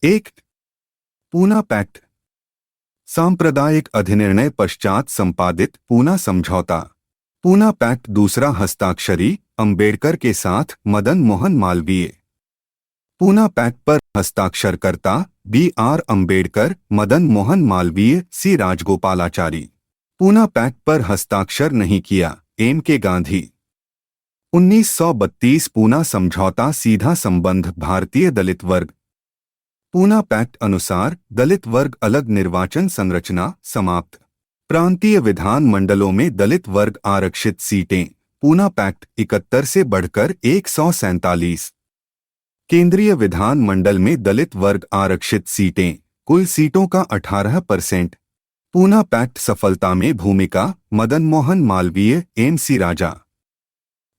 एक, पूना पैक्ट, सांप्रदायिक अधिनिर्णय पश्चात संपादित पूना समझौता। पूना पैक्ट दूसरा हस्ताक्षरी अंबेडकर के साथ मदन मोहन मालवीय। पूना पैक्ट पर हस्ताक्षरकर्ता B.R. Ambedkar, Madan Mohan Malviya, C. Rajagopalachari. Poona pact पर हस्ताक्षर नहीं किया M.K. गांधी। 1932 पूना समझौता सीधा संबंध भारतीय दलित वर्ग। पूना पैक्ट अनुसार दलित वर्ग अलग निर्वाचन संरचना समाप्त। प्रांतीय विधान मंडलों में दलित वर्ग आरक्षित सीटें पूना पैक्ट 71 से बढ़कर 147। केंद्रीय विधान मंडल में दलित वर्ग आरक्षित सीटें कुल सीटों का 18%। पूना पैक्ट सफलता में भूमिका मदन मोहन मालवीय, M.C. राजा।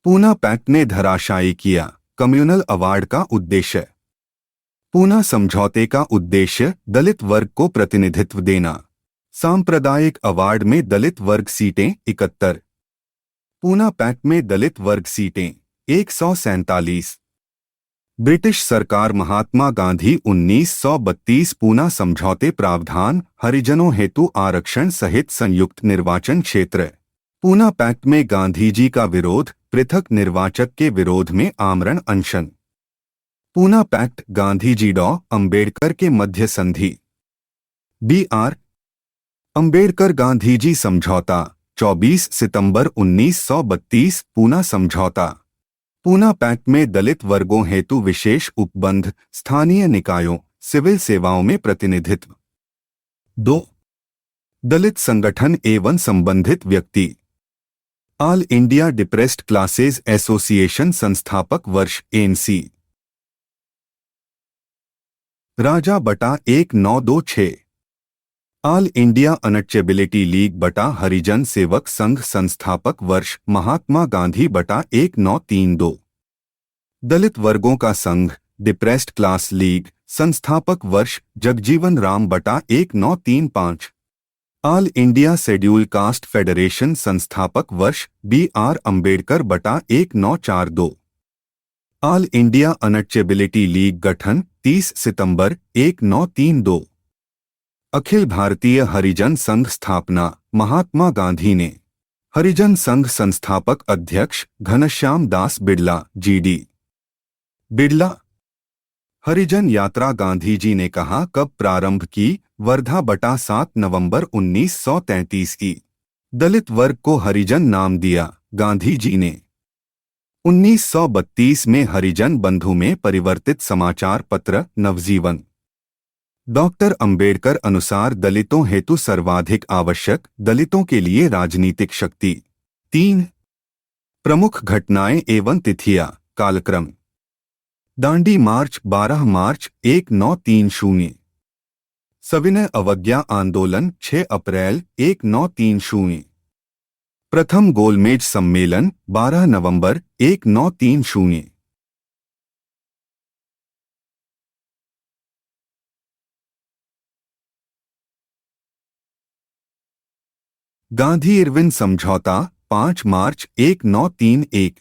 पूना पैक्ट ने धराशायी किया कम्युनल अवार्ड का उद्देश्य। पूना समझौते का उद्देश्य दलित वर्ग को प्रतिनिधित्व देना। सांप्रदायिक अवार्ड में दलित वर्ग सीटें 71। पूना पैक्ट में दलित वर्ग सीटें 147। ब्रिटिश सरकार महात्मा गांधी 1932 पूना समझौते प्रावधान हरिजनों हेतु आरक्षण सहित संयुक्त निर्वाचन क्षेत्र। पूना पैक्ट में गांधी जी का विरोध पृथक निर्वाचक के विरोध में आमरण अनशन। पूना पैक्ट गांधी जी डॉ. अंबेडकर के मध्य संधि। B.R. अंबेडकर गांधी जी समझौता 24 सितंबर 1932 पूना समझौता। पूना पैक्ट में दलित वर्गों हेतु विशेष उपबंध स्थानीय निकायों सिविल सेवाओं में प्रतिनिधित्व। 2. दलित संगठन एवं संबंधित व्यक्ति। All India depressed classes association संस्थापक वर्ष ANC। राजा बटा 1926। ऑल इंडिया अनटचेबिलिटी लीग बटा हरिजन सेवक संघ संस्थापक वर्ष महात्मा गांधी बटा 1932। दलित वर्गों का संघ डिप्रेस्ड क्लास लीग संस्थापक वर्ष जगजीवन राम बटा 1935। All India schedule caste federation संस्थापक वर्ष B.R. अंबेडकर बटा 1942। ऑल इंडिया अनटचेबिलिटी लीग गठन 30 सितंबर 1932। अखिल भारतीय हरिजन संघ स्थापना महात्मा गांधी ने। हरिजन संघ संस्थापक अध्यक्ष घनश्याम दास बिड़ला GD। बिड़ला। हरिजन यात्रा गांधी जी ने कहा कब प्रारंभ की, वर्धा बटा 7 नवंबर 1933 की। दलित वर्ग को हरिजन नाम दिया गांधी जी ने। 1932 में हरिजन बंधु में परिवर्तित समाचार पत्र नवजीवन। डॉक्टर अंबेडकर अनुसार दलितों हेतु सर्वाधिक आवश्यक दलितों के लिए राजनीतिक शक्ति। 3. प्रमुख घटनाएं एवं तिथियां कालक्रम। दांडी मार्च 12 मार्च 1930। सविनय अवज्ञा आंदोलन 6 अप्रैल 1930। प्रथम गोलमेज सम्मेलन 12 नवंबर 1930। गांधी इरविन समझौता 5 मार्च 1931।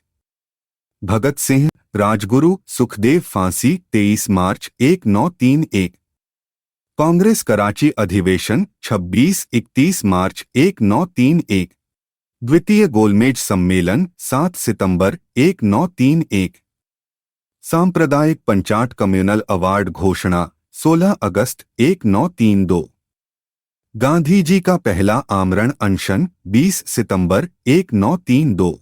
भगत सिंह राजगुरु सुखदेव फांसी 23 मार्च 1931। कांग्रेस कराची अधिवेशन 26-31 मार्च 1931। द्वितीय गोलमेज सम्मेलन 7 सितंबर 1931। सांप्रदायिक पंचाट कम्युनल अवार्ड घोषणा 16 अगस्त 1932। गांधी जी का पहला आमरण अनशन 20 सितंबर 1932।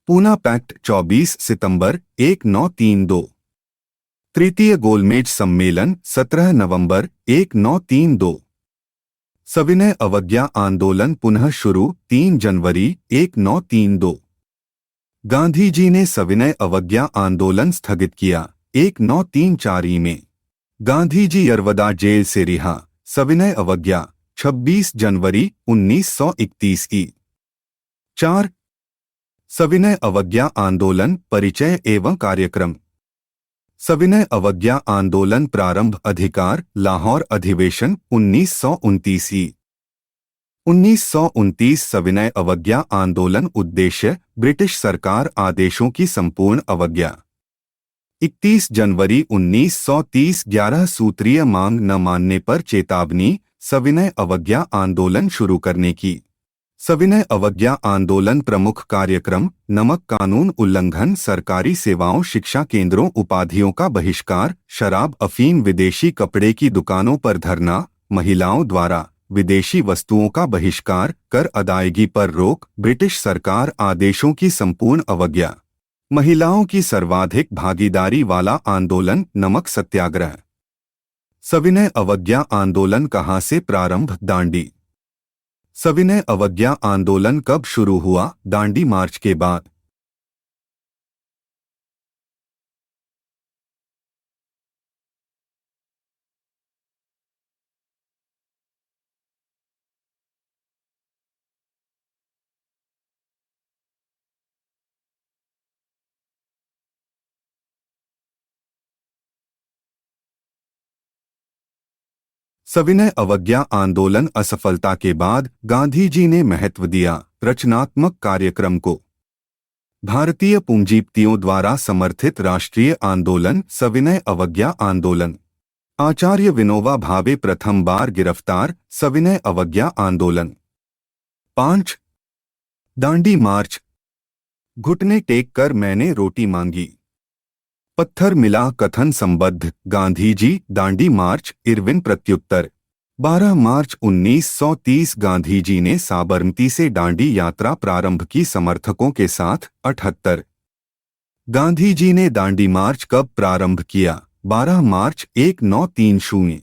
पूना पैक्ट 24 सितंबर 1932। तृतीय गोलमेज सम्मेलन 17 नवंबर 1932। सविनय अवज्ञा आंदोलन पुनः शुरू 3 जनवरी 1932। गांधी जी ने सविनय अवज्ञा आंदोलन स्थगित किया 1934 में। गांधी जी यरवदा जेल से रिहा। सविनय अवज्ञा 26 जनवरी 1931 की। 4. सविनय अवज्ञा आंदोलन परिचय एवं कार्यक्रम। सविनय अवज्ञा आंदोलन प्रारंभ अधिकार लाहौर अधिवेशन 1929। 1929 सविनय अवज्ञा आंदोलन उद्देश्य ब्रिटिश सरकार आदेशों की संपूर्ण अवज्ञा। 31 जनवरी 1930 11 सूत्रीय मांग न मानने पर चेतावनी, सविनय अवज्ञा आंदोलन शुरू करने की। सविनय अवज्ञा आंदोलन प्रमुख कार्यक्रम: नमक कानून उल्लंघन, सरकारी सेवाओं, शिक्षा केंद्रों, उपाधियों का बहिष्कार, शराब, अफीम, विदेशी कपड़े की दुकानों पर धरना, महिलाओं द्वारा विदेशी वस्तुओं का बहिष्कार, कर अदायगी पर रोक, ब्रिटिश सरकार आदेशों की संपूर्ण अवज्ञा, महिलाओं की सर्वाधिक भागीदारी वाला आंदोलन नमक सत्याग्रह। सविनय अवज्ञा आंदोलन कहां से प्रारंभ? दांडी। सविनय अवज्ञा आंदोलन कब शुरू हुआ? दांडी मार्च के बाद। सविनय अवज्ञा आंदोलन असफलता के बाद गांधी जी ने महत्व दिया रचनात्मक कार्यक्रम को। भारतीय पूंजीपतियों द्वारा समर्थित राष्ट्रीय आंदोलन सविनय अवज्ञा आंदोलन। आचार्य विनोबा भावे प्रथम बार गिरफ्तार, सविनय अवज्ञा आंदोलन। 5 दांडी मार्च। घुटने टेक कर मैंने रोटी मांगी, पत्थर मिला कथन संबद्ध, गांधी जी। दांडी मार्च। इरविन प्रत्युत्तर। 12 मार्च 1930 गांधी जी ने साबरमती से दांडी यात्रा प्रारंभ की समर्थकों के साथ। 78 गांधी जी ने दांडी मार्च कब प्रारंभ किया? 12 मार्च 1930।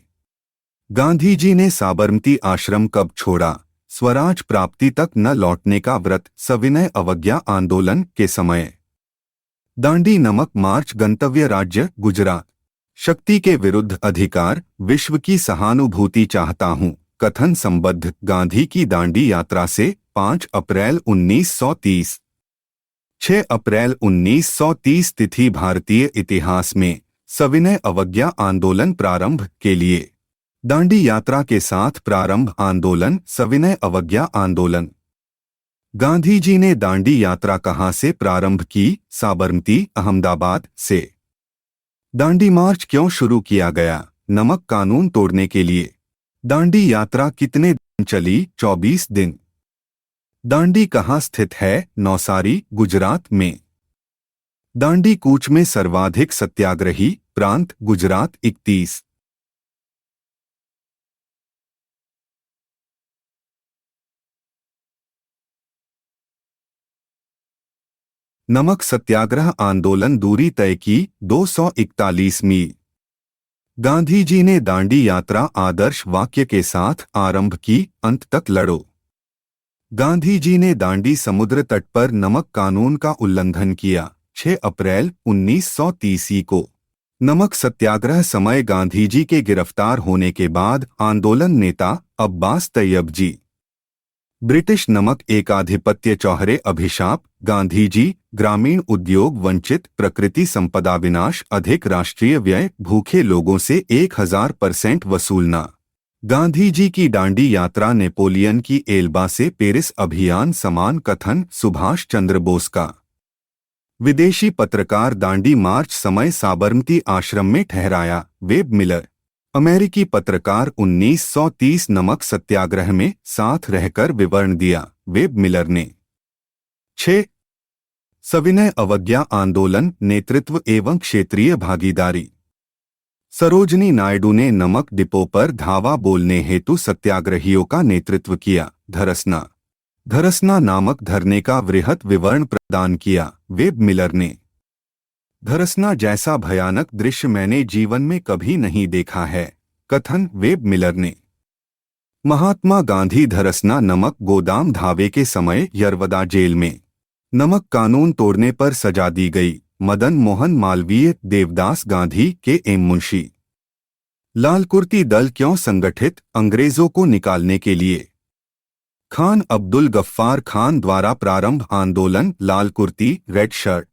गांधी जी ने साबरमती आश्रम कब छोड़ा? स्वराज प्राप्ति तक न लौटने का व्रत, सविनय अवज्ञा आंदोलन के समय। दांडी नमक मार्च। गंतव्य राज्य गुजरात। शक्ति के विरुद्ध अधिकार, विश्व की सहानुभूति चाहता हूं, कथन संबद्ध, गांधी की दांडी यात्रा से। 5 अप्रैल 1930। 6 अप्रैल 1930 तिथि भारतीय इतिहास में सविनय अवज्ञा आंदोलन प्रारंभ के लिए। दांडी यात्रा के साथ प्रारंभ आंदोलन सविनय अवज्ञा आंदोलन। गांधी जी ने दांडी यात्रा कहां से प्रारंभ की? साबरमती, अहमदाबाद से। दांडी मार्च क्यों शुरू किया गया? नमक कानून तोड़ने के लिए। दांडी यात्रा कितने दिन चली? 24 दिन। दांडी कहां स्थित है? नौसारी, गुजरात में। दांडी कूच में सर्वाधिक सत्याग्रही प्रांत गुजरात। 31 नमक सत्याग्रह आंदोलन दूरी तय की 241 मील। गांधी जी ने दांडी यात्रा आदर्श वाक्य के साथ आरंभ की, अंत तक लड़ो। गांधी जी ने दांडी समुद्र तट पर नमक कानून का उल्लंघन किया। 6 अप्रैल 1930 को नमक सत्याग्रह समय गांधी जी के गिरफ्तार होने के बाद आंदोलन नेता अब्बास तैयब जी। ब्रिटिश नमक एकाधिपत्य चौहरे अभिशाप, गांधी जी। ग्रामीण उद्योग वंचित, प्रकृति संपदा विनाश, अधिक राष्ट्रीय व्यय, भूखे लोगों से 1000% वसूलना। गांधी जी की दांडी यात्रा नेपोलियन की एल्बा से पेरिस अभियान समान कथन, सुभाष चंद्र बोस का। विदेशी पत्रकार दांडी मार्च समय साबरमती आश्रम में ठहराया, वेब मिलर। अमेरिकी पत्रकार 1930 नमक सत्याग्रह में साथ रहकर विवरण दिया, वेब मिलर ने। 6 सविनय अवज्ञा आंदोलन नेतृत्व एवं क्षेत्रीय भागीदारी। सरोजनी नायडू ने नमक डिपो पर धावा बोलने हेतु सत्याग्रहियों का नेतृत्व किया। धरसना नामक धरने का वृहत विवरण प्रदान किया, वेब मिलर ने। धरसना जैसा भयानक दृश्य मैंने जीवन में कभी नहीं देखा है, कथन, वेब मिलर ने। महात्मा गांधी धरसना नमक गोदाम धावे के समय यरवदा जेल में। नमक कानून तोड़ने पर सजा दी गई, मदन मोहन मालवीय, देवदास गांधी के एम मुंशी। लाल कुर्ती दल क्यों संगठित? अंग्रेजों को निकालने के लिए। खान अब्दुल गफ्फार खान द्वारा प्रारंभ आंदोलन लाल कुर्ती रेड शर्ट।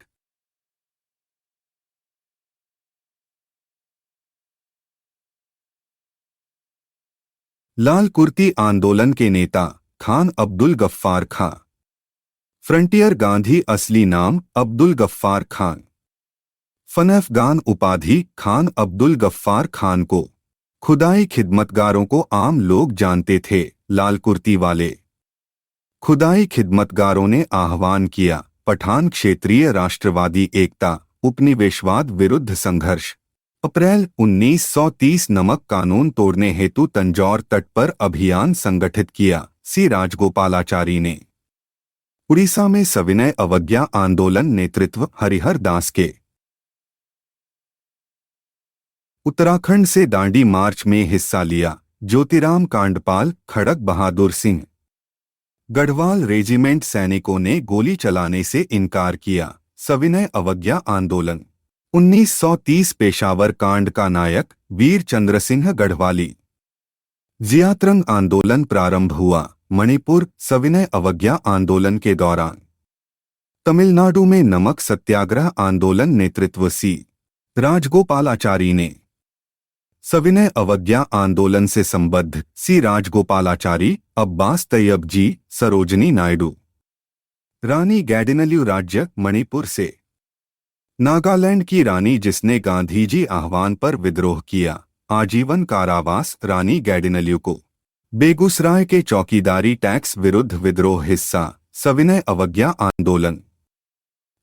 लाल कुर्ती आंदोलन के नेता खान अब्दुल गफ्फार खां। फ्रंटियर गांधी असली नाम अब्दुल गफ्फार खान। फन अफगान उपाधि खान अब्दुल गफ्फार खान को। खुदाई खिदमतगारों को आम लोग जानते थे, लाल कुर्ती वाले। खुदाई खिदमतगारों ने आह्वान किया, पठान क्षेत्रीय राष्ट्रवादी एकता, उपनिवेशवाद विरुद्ध संघर्ष। अप्रैल 1930 नमक कानून तोड़ने हेतु तंजौर तट पर अभियान संगठित किया, सी राजगोपालाचारी ने। उड़ीसा में सविनय अवज्ञा आंदोलन नेतृत्व हरिहर दास के। उत्तराखंड से दांडी मार्च में हिस्सा लिया ज्योतिराम कांडपाल, खड़क बहादुर सिंह। गढ़वाल रेजिमेंट सैनिकों ने गोली चलाने से इनकार किया, सविनय अवज्ञा आंदोलन। 1930 पेशावर कांड का नायक वीर चंद्र सिंह गढ़वाली। जियात्रंग आंदोलन प्रारंभ हुआ मणिपुर सविनय अवज्ञा आंदोलन के दौरान। तमिलनाडु में नमक सत्याग्रह आंदोलन नेतृत्व सी राजगोपालाचारी ने। सविनय अवज्ञा आंदोलन से संबद्ध सी राजगोपालाचारी, अब्बास तैयब जी, सरोजनी नायडू। रानी गैडिनल्यू राज्य मणिपुर से। नागालैंड की रानी जिसने गांधीजी आह्वान पर विद्रोह किया, आजीवन कारावास रानी गैडिनल्यू को। बेगूसराय के चौकीदारी टैक्स विरुद्ध विद्रोह हिस्सा सविनय अवज्ञा आंदोलन।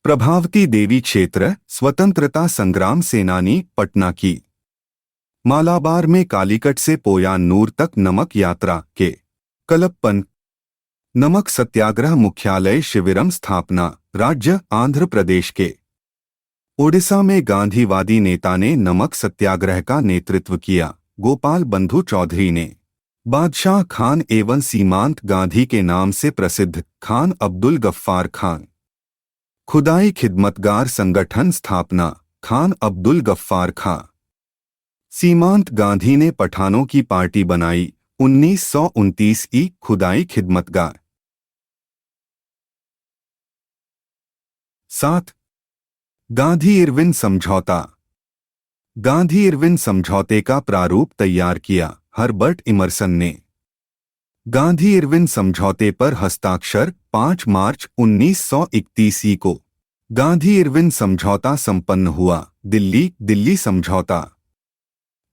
प्रभावती देवी क्षेत्र स्वतंत्रता संग्राम सेनानी, पटना की। मालाबार में कालीकट से पोयानूर तक नमक यात्रा के। कलप्पन नमक सत्याग्रह मुख्यालय शिविरम स्थापना, राज्य आंध्र प्रदेश के। ओडिशा में गांधीवादी नेता ने नमक सत्याग्रह का नेतृत्व किया, गोपाल बंधु चौधरी ने। बादशाह खान एवं सीमांत गांधी के नाम से प्रसिद्ध खान अब्दुल गफ्फार खान। खुदाई खिदमतगार संगठन स्थापना, खान अब्दुल गफ्फार खां। सीमांत गांधी ने पठानों की पार्टी बनाई, 1929 ई खुदाई खिदमतगार। 7 गांधी इरविन समझौता। गांधी इरविन समझौते का प्रारूप तैयार किया हर्बर्ट इमर्सन ने। गांधी इरविन समझौते पर हस्ताक्षर 5 मार्च 1931 को। गांधी इरविन समझौता संपन्न हुआ, दिल्ली समझौता।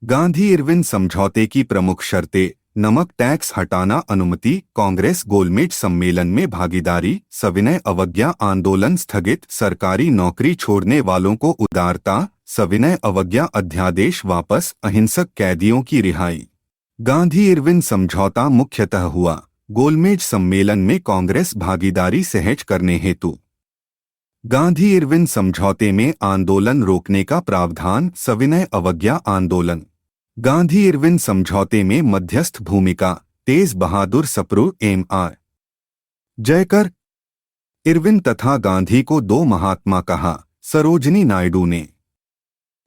गांधी इरविन समझौते की प्रमुख शर्तें: नमक टैक्स हटाना अनुमति, कांग्रेस गोलमेज सम्मेलन में भागीदारी, सविनय अवज्ञा आंदोलन स्थगित, सरकारी नौकरी छोड़ने वालों को उदारता, सविनय अवज्ञा अध्यादेश वापस, अहिंसक कैदियों की रिहाई। गांधी इरविन समझौता मुख्यतः हुआ गोलमेज सम्मेलन में कांग्रेस भागीदारी सहज करने हेतु। गांधी इरविन समझौते में आंदोलन रोकने का प्रावधान, सविनय अवज्ञा आंदोलन। गांधी इरविन समझौते में मध्यस्थ भूमिका, तेज बहादुर सप्रू, M.R. जयकर। इरविन तथा गांधी को दो महात्मा कहा, सरोजनी नायडू ने।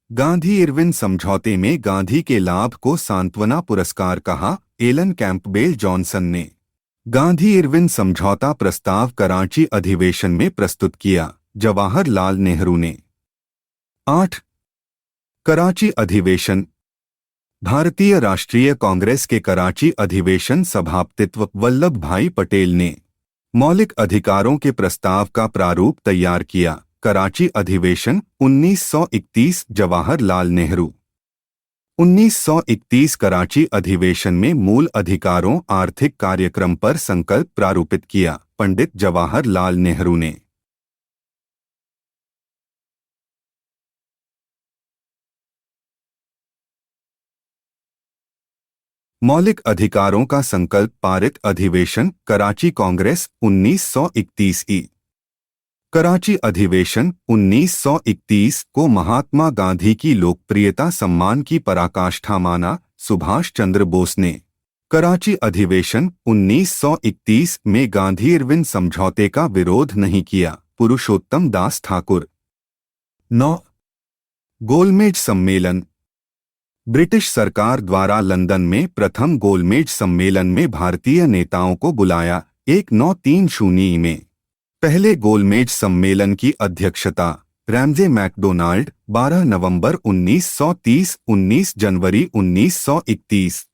गांधी इरविन समझौते में गांधी के लाभ को सांत्वना पुरस्कार कहा, एलन कैंपबेल जॉनसन ने। गांधी इरविन समझौता प्रस्ताव कराची अधिवेशन में प्रस्तुत किया, जवाहरलाल नेहरू ने। 8 कराची अधिवेशन। भारतीय राष्ट्रीय कांग्रेस के कराची अधिवेशन सभापतित्व वल्लभ भाई पटेल ने। मौलिक अधिकारों के प्रस्ताव का प्रारूप तैयार किया, कराची अधिवेशन 1931, जवाहरलाल नेहरू। 1931 कराची अधिवेशन में मूल अधिकारों आर्थिक कार्यक्रम पर संकल्प प्रारूपित किया, पंडित जवाहरलाल नेहरू ने। मौलिक अधिकारों का संकल्प पारित अधिवेशन कराची कांग्रेस 1931 ई। कराची अधिवेशन 1931 को महात्मा गांधी की लोकप्रियता सम्मान की पराकाष्ठा माना, सुभाष चंद्र बोस ने। कराची अधिवेशन 1931 में गांधी इरविन समझौते का विरोध नहीं किया, पुरुषोत्तम दास ठाकुर। 9 गोलमेज सम्मेलन। ब्रिटिश सरकार द्वारा लंदन में प्रथम गोलमेज सम्मेलन में भारतीय नेताओं को बुलाया, 1930 में। पहले गोलमेज सम्मेलन की अध्यक्षता रैमजे मैकडोनाल्ड, 12 नवंबर 1930, 19 जनवरी 1931।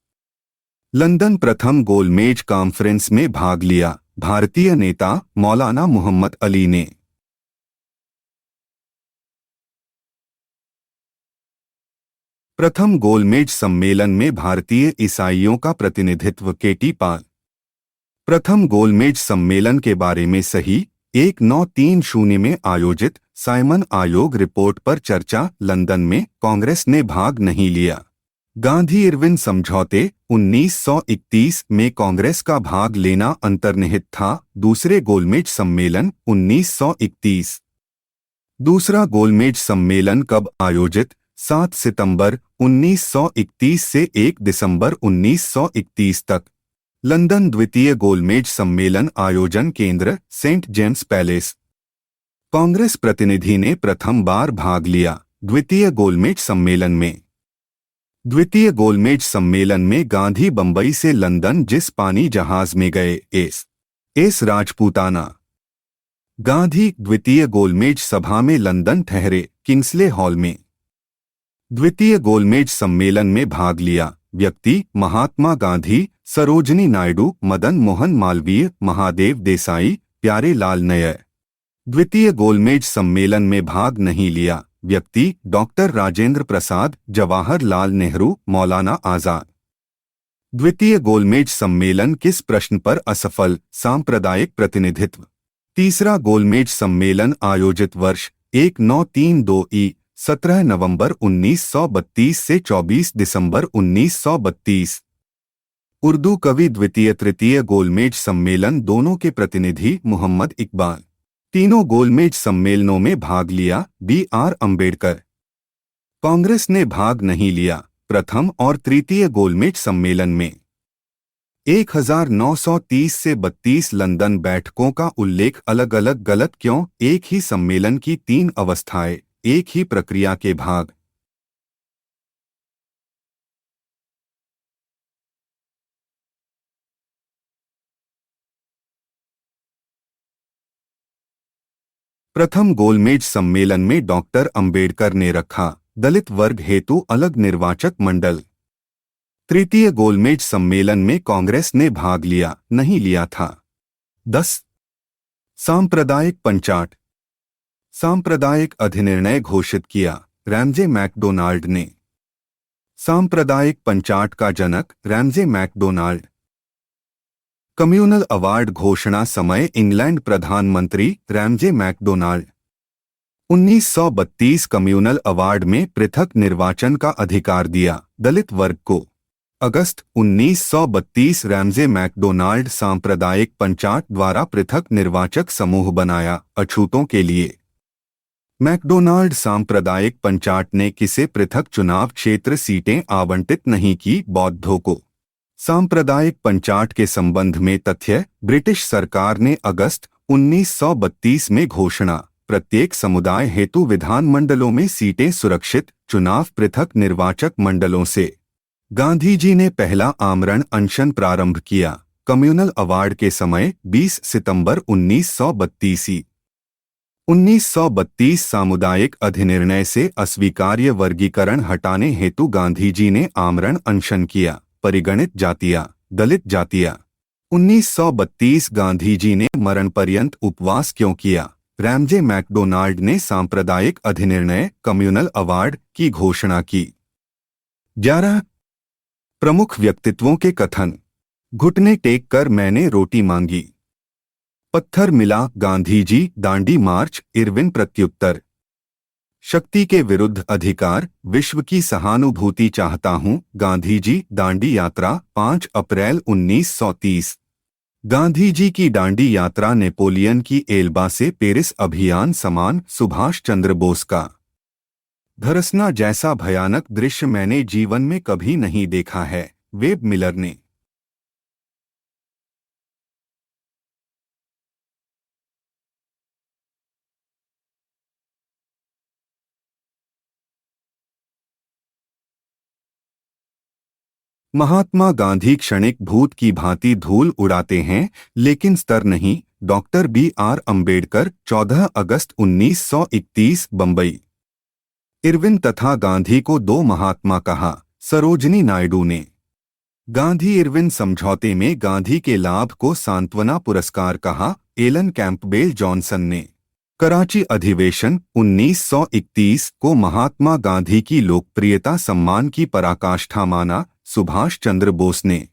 लंदन प्रथम गोलमेज कॉन्फ्रेंस में भाग लिया, भारतीय नेता मौलाना मोहम्मद अली ने। प्रथम गोलमेज सम्मेलन में भारतीय ईसाइयों का प्रतिनिधित्व केटी पाल। प्रथम गोलमेज सम्मेलन के बारे में सही 1930 में आयोजित साइमन आयोग रिपोर्ट पर चर्चा। लंदन में कांग्रेस ने भाग नहीं लिया। गांधी इरविन समझौते 1931 में कांग्रेस का भाग लेना अंतर्निहित था। दूसरे गोलमेज सम्मेलन 1931। दूसरा गोलमेज सम्मेलन कब आयोजित? 7 सितंबर 1931 से 1 दिसंबर 1931 तक। लंदन। द्वितीय गोलमेज सम्मेलन आयोजन केंद्र सेंट जेम्स पैलेस। कांग्रेस प्रतिनिधि ने प्रथम बार भाग लिया द्वितीय गोलमेज सम्मेलन में। द्वितीय गोलमेज सम्मेलन में गांधी बंबई से लंदन जिस पानी जहाज में गए एस राजपूताना। गांधी द्वितीय गोलमेज सभा में लंदन ठहरे किंग्सले हॉल में। द्वितीय गोलमेज सम्मेलन में भाग लिया व्यक्ति महात्मा गांधी, सरोजनी नायडू, मदन मोहन मालवीय, महादेव देसाई, प्यारे लाल नायर। द्वितीय गोलमेज सम्मेलन में भाग नहीं लिया व्यक्ति डॉक्टर राजेंद्र प्रसाद, जवाहरलाल नेहरू, मौलाना आजाद। द्वितीय गोलमेज सम्मेलन किस प्रश्न पर असफल? सांप्रदायिक प्रतिनिधित्व। तीसरा गोलमेज सम्मेलन आयोजित वर्ष 1932 17 नवंबर 1932 से 24 दिसंबर 1932। उर्दू कवि। द्वितीय तृतीय गोलमेज सम्मेलन दोनों के प्रतिनिधि मोहम्मद इकबाल। तीनों गोलमेज सम्मेलनों में भाग लिया B.R. अम्बेडकर। कांग्रेस ने भाग नहीं लिया प्रथम और तृतीय गोलमेज सम्मेलन में। 1930 से 32 लंदन बैठकों का उल्लेख अलग अलग गलत क्यों? एक ही सम्मेलन की 3 अवस्थाएं, एक ही प्रक्रिया के भाग। प्रथम गोलमेज सम्मेलन में डॉक्टर अंबेडकर ने रखा दलित वर्ग हेतु अलग निर्वाचक मंडल। तृतीय गोलमेज सम्मेलन में कांग्रेस ने भाग लिया नहीं लिया था। 10 सांप्रदायिक पंचाट। सांप्रदायिक अधिनिर्णय घोषित किया रैमजे मैकडोनाल्ड ने। सांप्रदायिक पंचाट का जनक रैमजे मैकडोनाल्ड। कम्युनल अवार्ड घोषणा समय इंग्लैंड प्रधानमंत्री रैमजे मैकडोनाल्ड। 1932 कम्युनल अवार्ड में पृथक निर्वाचन का अधिकार दिया दलित वर्ग को। अगस्त 1932 रैमजे मैकडोनाल्ड सांप्रदायिक पंचाट द्वारा पृथक निर्वाचक समूह बनाया अछूतों के लिए। मैकडोनाल्ड सांप्रदायिक पंचाट ने किसे पृथक चुनाव क्षेत्र सीटें आवंटित नहीं की बौद्धों को। सांप्रदायिक पंचाट के संबंध में तथ्य। ब्रिटिश सरकार ने अगस्त 1932 में घोषणा प्रत्येक समुदाय हेतु विधानमंडलों में सीटें सुरक्षित चुनाव पृथक निर्वाचक मंडलों से। गांधी जी ने पहला आमरण अनशन प्रारंभ किया कम्युनल अवार्ड के समय 20 सितंबर 1932। 1932 सामुदायिक अधिनिर्णय से अस्वीकार्य वर्गीकरण हटाने हेतु गांधी जी ने आमरण अनशन किया परिगणित जातियां दलित जातियां। 1932 गांधी जी ने मरण पर्यंत उपवास क्यों किया? रैमजे मैकडोनाल्ड ने सांप्रदायिक अधिनिर्णय कम्युनल अवार्ड की घोषणा की। 11 प्रमुख व्यक्तित्वों के कथन। घुटने टेक कर मैंने रोटी मांगी। पत्थर मिला गांधी जी दांडी मार्च इरविन प्रत्युत्तर। शक्ति के विरुद्ध अधिकार विश्व की सहानुभूति चाहता हूं गांधी जी दांडी यात्रा 5 अप्रैल 1930। गांधी जी की दांडी यात्रा नेपोलियन की एल्बा से पेरिस अभियान समान सुभाष चंद्र बोस का धरसना जैसा भयानक दृश्य मैंने जीवन में कभी नहीं देखा है वेब मिलर ने। महात्मा गांधी क्षणिक भूत की भांति धूल उड़ाते हैं लेकिन स्तर नहीं। Doctor B.R. अम्बेडकर 14 अगस्त 1931 बंबई। इरविन तथा गांधी को दो महात्मा कहा सरोजनी नायडू ने। गांधी इरविन समझौते में गांधी के लाभ को सांत्वना पुरस्कार कहा एलन कैंपबेल जॉनसन ने। कराची अधिवेशन 1931 को महात्मा गांधी की लोकप्रियता सम्मान की पराकाष्ठा माना। सुभाष चंद्र बोस ने